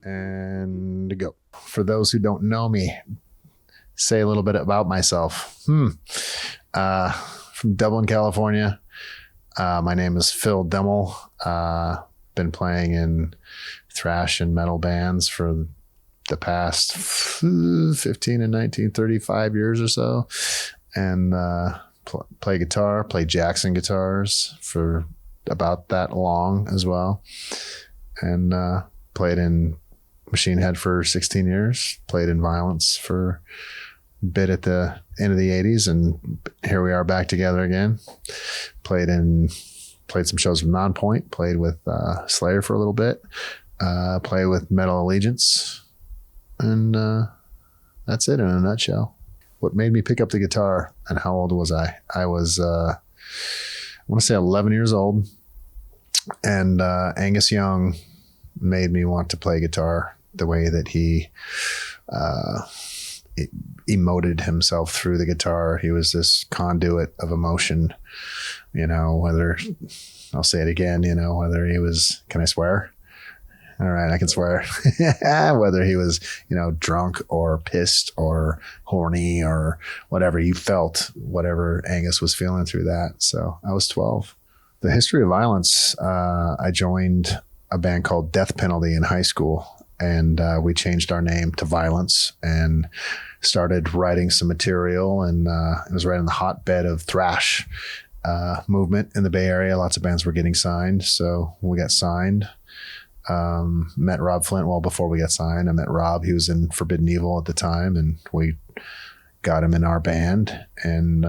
And go. For those who don't know me, say a little bit about myself. From Dublin, California. My name is Phil Demmel. Been playing in thrash and metal bands for the past 15 and 19, 35 years or so. And play guitar, play Jackson guitars for about that long as well. And played in Machine Head for 16 years, played in Vio-lence for a bit at the end of the 80s, and here we are back together again. Played some shows with Nonpoint, played with Slayer for a little bit, played with Metal Allegiance, and that's it in a nutshell. What made me pick up the guitar and how old was I? I was, I want to say 11 years old, and Angus Young made me want to play guitar the way that he emoted himself through the guitar. He was this conduit of emotion, whether, I'll say it again, whether he was, can I swear? All right, I can swear. Whether he was, drunk or pissed or horny or whatever, you felt whatever Angus was feeling through that. So I was 12. The history of Vio-lence, I joined a band called Death Penalty in high school, and we changed our name to Vio-lence and started writing some material, and it was right in the hotbed of thrash movement in the Bay Area. Lots of bands were getting signed, so we got signed. Met Rob Flint well before we got signed. I met Rob. He was in Forbidden Evil at the time, and we got him in our band and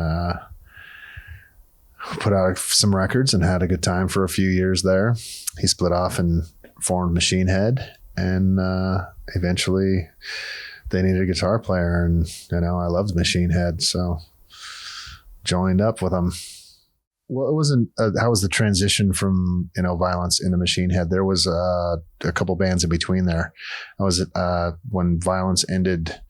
put out some records and had a good time for a few years there. He split off and formed Machine Head, and eventually they needed a guitar player, and I loved Machine Head, so joined up with them. Well, it wasn't. How was the transition from Vio-lence into Machine Head? There was a couple bands in between there. I was when Vio-lence ended,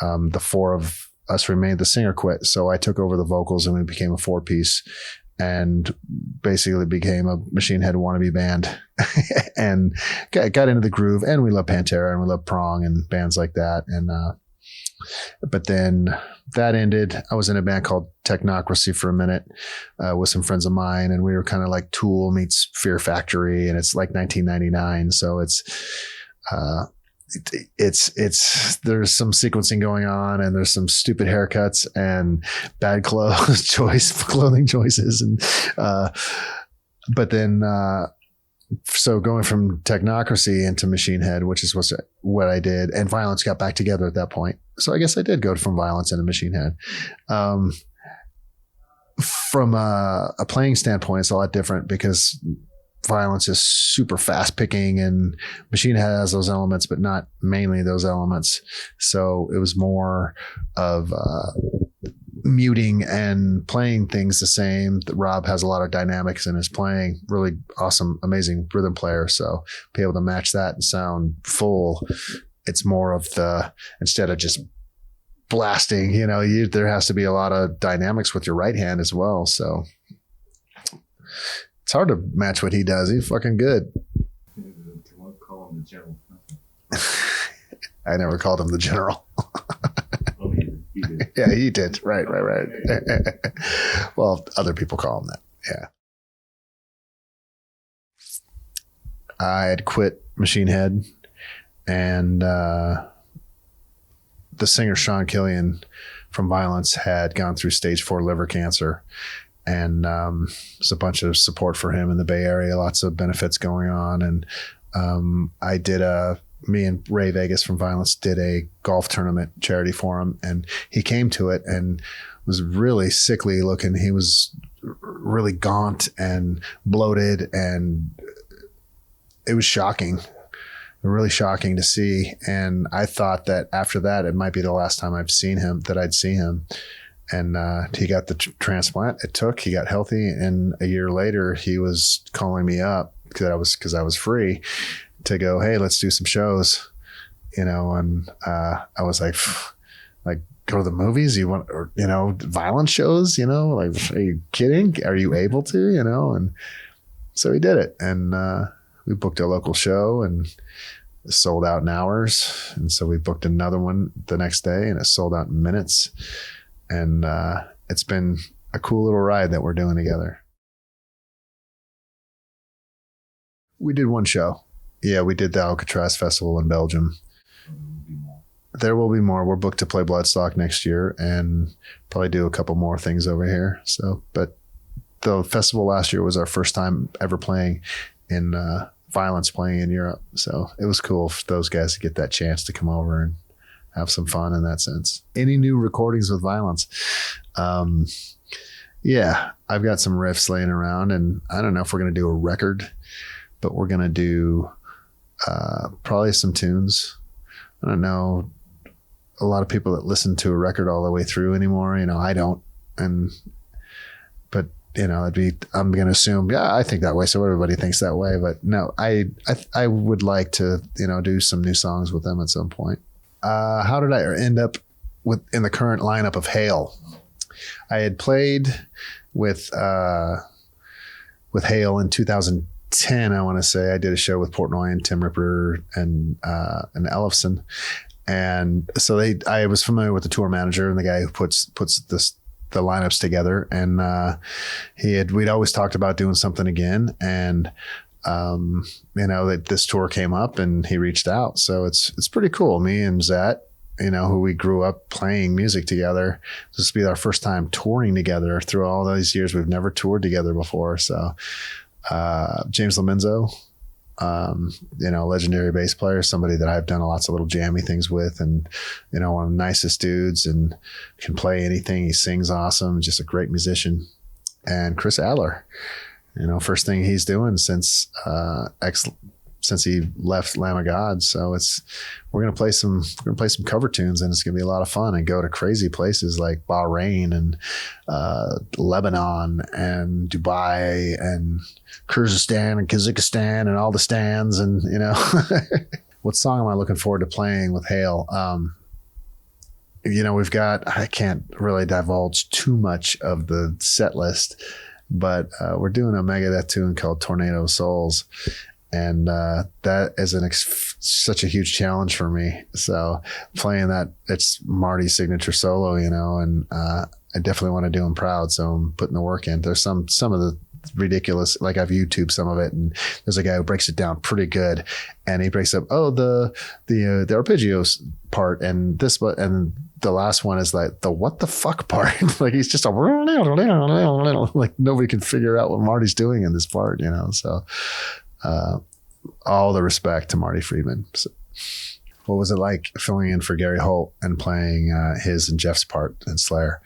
the four of us remained. The singer quit, so I took over the vocals, and we became a 4-piece, and basically became a Machine Head wannabe band, and got into the groove. And we love Pantera, and we love Prong and bands like that. And but then that ended. I was in a band called Technocracy for a minute with some friends of mine, and we were kind of like Tool meets Fear Factory, and it's like 1999, so it's there's some sequencing going on, and there's some stupid haircuts and bad clothing choices, and but then so going from Technocracy into Machine Head, which is what I did, and Vio-lence got back together at that point. So I guess I did go from Vio-lence into Machine Head. From a playing standpoint, it's a lot different because Vio-lence is super fast picking, and Machine Head has those elements, but not mainly those elements. So it was more of muting and playing things the same. Rob has a lot of dynamics in his playing, really awesome, amazing rhythm player. So be able to match that and sound full. It's more of instead of just blasting, there has to be a lot of dynamics with your right hand as well. So it's hard to match what he does. He's fucking good. Call him the general. I never called him the general. Oh, he did. Yeah, he did. Right. Well, other people call him that. Yeah. I had quit Machine Head, and the singer Sean Killian from Vio-lence had gone through stage 4 liver cancer, and there's a bunch of support for him in the Bay Area, lots of benefits going on. And I did me and Ray Vegas from Vio-lence did a golf tournament charity for him, and he came to it and was really sickly looking. He was really gaunt and bloated, and it was shocking, really shocking to see. And I thought that after that, it might be the last time I'd see him. And he got the transplant he got healthy. And a year later, he was calling me up because I was free to go, hey, let's do some shows, and I was like go to the movies? You want, or, Vio-lence shows, like, are you kidding? Are you able to, and so he did it. And we booked a local show, and It sold out in hours. And so we booked another one the next day and it sold out in minutes. And it's been a cool little ride that we're doing together. We did one show. Yeah, we did the Alcatraz Festival in Belgium. There will be more. We're booked to play Bloodstock next year and probably do a couple more things over here. So, but the festival last year was our first time ever playing in Vio-lence, playing in Europe. So it was cool for those guys to get that chance to come over and have some fun in that sense. Any new recordings with Vio-lence? Yeah, I've got some riffs laying around, and I don't know if we're going to do a record, but we're going to do probably some tunes. I don't know a lot of people that listen to a record all the way through anymore. You know, I don't. But you know, I'm going to assume, yeah, I think that way. So everybody thinks that way. But no, I would like to, you know, do some new songs with them at some point. How did I end up in the current lineup of Hail? I had played with Hail in 2010. I want to say I did a show with Portnoy and Tim Ripper and Ellefson. And so I was familiar with the tour manager and the guy who puts the lineups together. And we'd always talked about doing something again. And you know, that this tour came up and he reached out. So it's pretty cool. Me and Zat, you know, who we grew up playing music together. This will be our first time touring together through all those years. We've never toured together before. So James Lomenzo, you know, legendary bass player, somebody that I've done lots of little jammy things with, and, you know, one of the nicest dudes and can play anything. He sings awesome, just a great musician. And Chris Adler, you know, first thing he's doing since he left Lamb of God. So we're gonna play some cover tunes, and it's gonna be a lot of fun, and go to crazy places like Bahrain and Lebanon and Dubai and Kyrgyzstan and Kazakhstan and all the stands. And, you know, what song am I looking forward to playing with Hail? You know, I can't really divulge too much of the set list, but we're doing a Megadeth tune called Tornado of Souls. And that is such a huge challenge for me. So playing that, it's Marty's signature solo, you know, and I definitely want to do him proud. So I'm putting the work in. There's some of the ridiculous, like I've YouTubed some of it, and there's a guy who breaks it down pretty good, and he breaks up the arpeggios part and this, but and the last one is like the what the fuck part. Like he's just like nobody can figure out what Marty's doing in this part, you know. So all the respect to Marty Friedman. So, what was it like filling in for Gary Holt and playing his and Jeff's part in Slayer?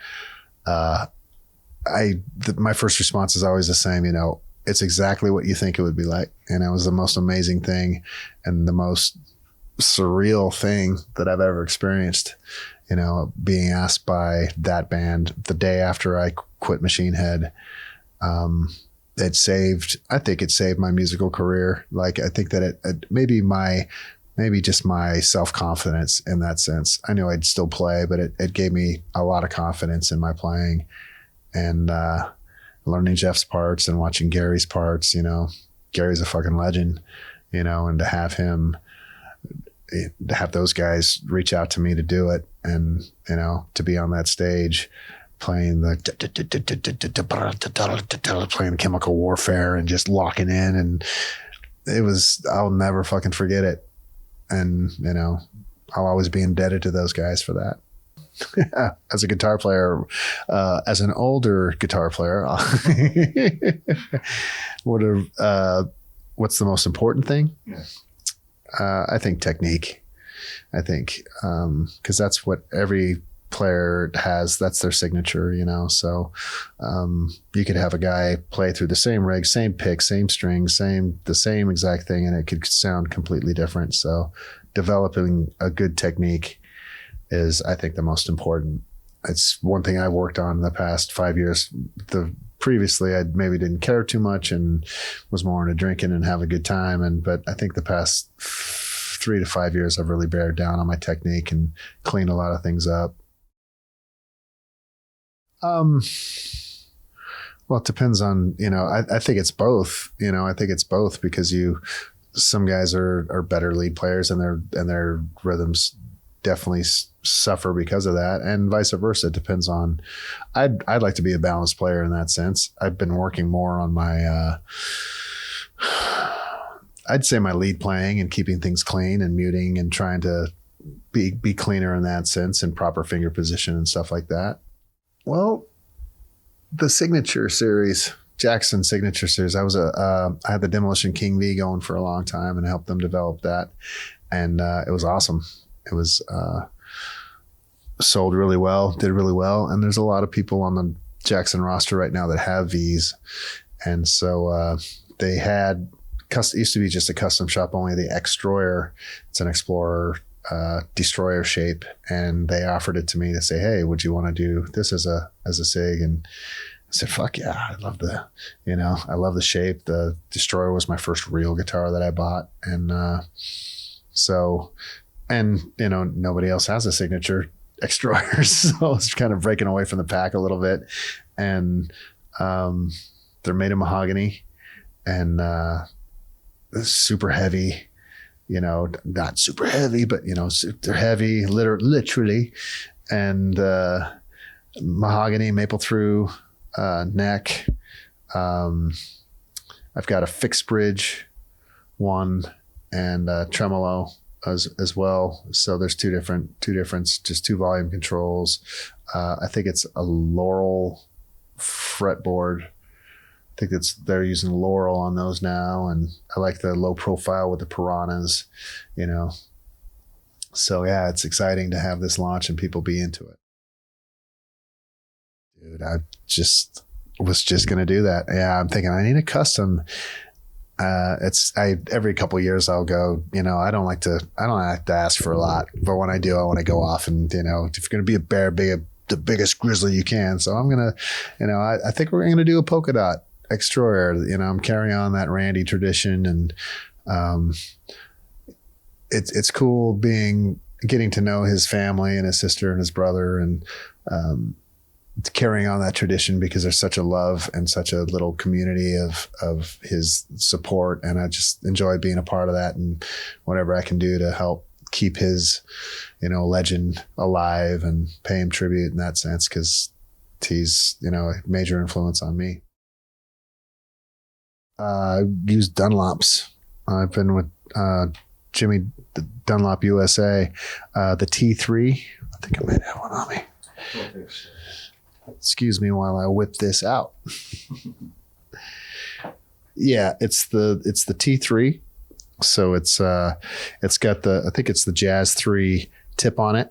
My first response is always the same, you know, it's exactly what you think it would be like. And it was the most amazing thing and the most surreal thing that I've ever experienced, you know, being asked by that band the day after I quit Machine Head. I think it saved my musical career. Like, I think that it maybe just my self-confidence in that sense. I knew I'd still play, but it gave me a lot of confidence in my playing. And learning Jeff's parts and watching Gary's parts, you know, Gary's a fucking legend, you know, and to have those guys reach out to me to do it, and, you know, to be on that stage playing playing Chemical Warfare and just locking in, and I'll never fucking forget it. And, you know, I'll always be indebted to those guys for that. As a guitar player, as an older guitar player, what's the most important thing? Yeah. I think technique. I think because that's what every player has. That's their signature, you know. So you could have a guy play through the same rig, same pick, same string, the same exact thing, and it could sound completely different. So developing a good technique is, I think, the most important. It's one thing I worked on in the past 5 years. Previously I maybe didn't care too much and was more into drinking and have a good time. But I think the past 3 to 5 years I've really bared down on my technique and cleaned a lot of things up. Well, it depends on, you know, I think it's both, you know, I think it's both, because some guys are better lead players, and their rhythms definitely suffer because of that, and vice versa. It depends on. I'd like to be a balanced player in that sense. I've been working more on my. I'd say my lead playing and keeping things clean and muting and trying to be cleaner in that sense, and proper finger position and stuff like that. Well, the signature series, Jackson signature series, I had the Demolition King V going for a long time and helped them develop that. And it was awesome. It was sold really well, did really well. And there's a lot of people on the Jackson roster right now that have Vs. And so they had, it used to be just a custom shop, only the X-Destroyer. It's an Explorer destroyer shape, and they offered it to me to say, hey, would you want to do this as a SIG? And I said, fuck yeah, I love I love the shape. The Destroyer was my first real guitar that I bought. And nobody else has a signature X-Destroyer, so it's kind of breaking away from the pack a little bit. And they're made of mahogany, and super heavy. Not super heavy, but they're heavy, literally, and mahogany, maple through neck. I've got a fixed bridge one and tremolo as well. So there's two different, just two volume controls. I think it's a Laurel fretboard. I think they're using Laurel on those now, and I like the low profile with the piranhas, So yeah, it's exciting to have this launch and people be into it. Dude, I was just gonna do that. Yeah, I'm thinking I need a custom. Every couple of years I'll go. I don't like to ask for a lot, but when I do, I want to go off and if you're gonna be a bear, be the biggest grizzly you can. So I'm gonna, I think we're gonna do a polka dot X-Destroyer. I'm carrying on that Randy tradition, and it's cool getting to know his family and his sister and his brother, and carrying on that tradition, because there's such a love and such a little community of his support, and I just enjoy being a part of that, and whatever I can do to help keep his legend alive and pay him tribute in that sense, because he's a major influence on me. I use Dunlops. I've been with Jimmy Dunlop USA, the T3. I think I might have one on me. Excuse me while I whip this out. Yeah, it's the T3. So it's got I think it's the Jazz 3 tip on it,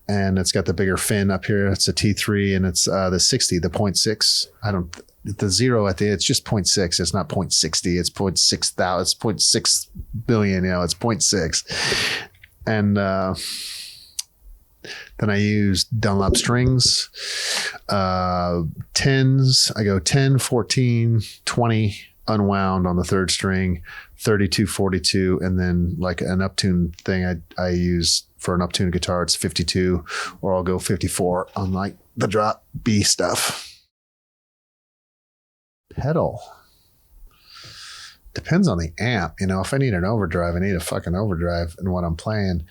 and it's got the bigger fin up here. It's a T3, and it's the 60, the 0.6. The zero at the end, it's just 0.6. It's not 0.60. It's 0.6 it's 0.6 billion. It's 0.6. And then I use Dunlop strings, 10s. I go 10, 14, 20 unwound on the third string, 32, 42, and then like an uptune thing I use for an uptune guitar, it's 52, or I'll go 54 on like the drop B stuff. Pedal. Depends on the amp. If I need an overdrive, I need a fucking overdrive in what I'm playing.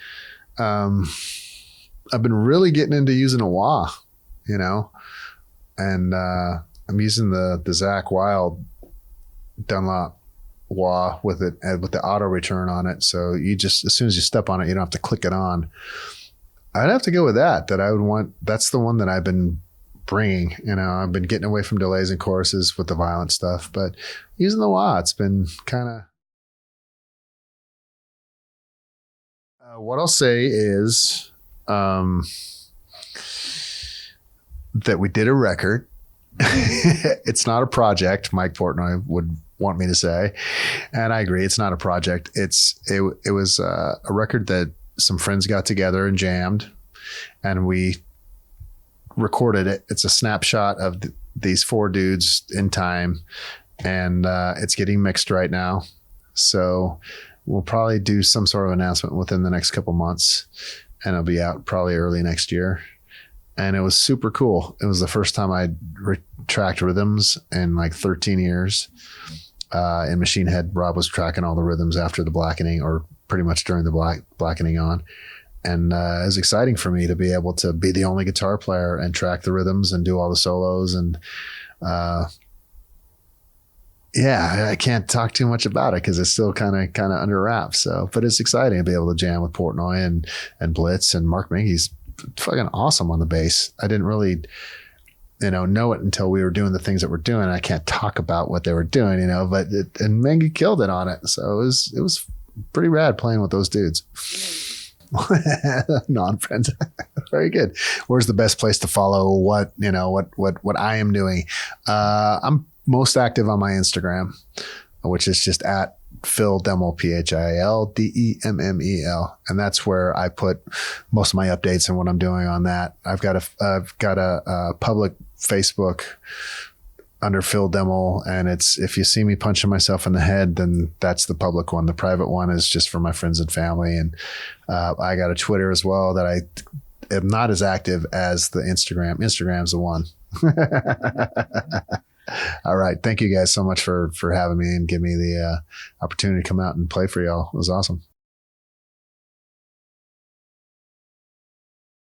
I've been really getting into using a wah, and I'm using the Zach Wild Dunlop wah with the auto return on it. So you just, as soon as you step on it, you don't have to click it on. I'd have to go with that. That's the one that I've been bringing. I've been getting away from delays and choruses with the violent stuff, but using the wah, it's been kind of. What I'll say is that we did a record. It's not a project, Mike Portnoy would want me to say, and I agree, it's not a project. It was a record that some friends got together and jammed, and we recorded it. It's a snapshot of these four dudes in time, and it's getting mixed right now. So we'll probably do some sort of announcement within the next couple months, and it'll be out probably early next year. And it was super cool. It was the first time I'd tracked rhythms in like 13 years. in Machine Head, Rob was tracking all the rhythms after the blackening, or pretty much during the blackening on. And it was exciting for me to be able to be the only guitar player and track the rhythms and do all the solos. And yeah, I can't talk too much about it because it's still kind of under wraps. So, but it's exciting to be able to jam with Portnoy and Blitz, and Mark Mingy's fucking awesome on the bass. I didn't really, know it until we were doing the things that we're doing. I can't talk about what they were doing, but and Mingy killed it on it. So it was pretty rad playing with those dudes. Non-friends. Very good. Where's the best place to follow what I am doing? I'm most active on my Instagram, which is just at Phil Demmel, PhilDemmel. And that's where I put most of my updates and what I'm doing on that. I've got a public Facebook under Phil Demmel, and it's, if you see me punching myself in the head, then that's the public one. The private one is just for my friends and family. And I got a Twitter as well that I am not as active as the Instagram. Instagram's the one. All right. Thank you guys so much for having me and giving me the opportunity to come out and play for y'all. It was awesome.